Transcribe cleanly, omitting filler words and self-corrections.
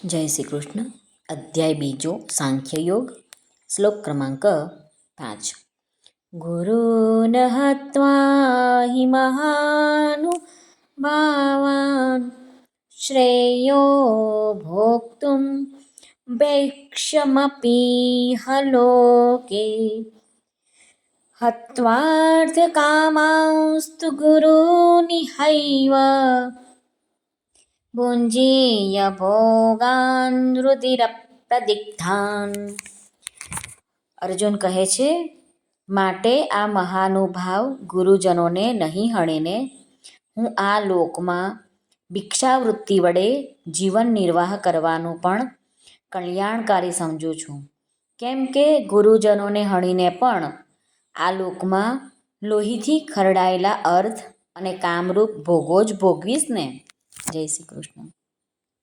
જય શ્રી કૃષ્ણ. અધ્યાય બીજો સાંખ્યયોગ. શ્લોક ક્રમાંક 5. ગુરુન હત્વા હિ મહાનુભાવાન શ્રેયો ભોક્તુમ ભૈક્ષમપીહ લોકે હત્વાર્થકામાંસ્તુ ગુરુનિહૈવ ભુંજીય ભોગાન રુધિરપ્રદિગ્ધાન. અર્જુન કહે છે, માટે આ મહાનુભાવ ગુરુજનોને નહીં હણીને હું આ લોકમાં ભિક્ષાવૃત્તિ વડે જીવન નિર્વાહ કરવાનું પણ કલ્યાણકારી સમજું છું. કેમ કે ગુરુજનોને હણીને પણ આ લોકમાં લોહીથી ખરડાયેલા અર્થ અને કામરૂપ ભોગો જ ભોગવીશ ને. જય શ્રી કૃષ્ણ.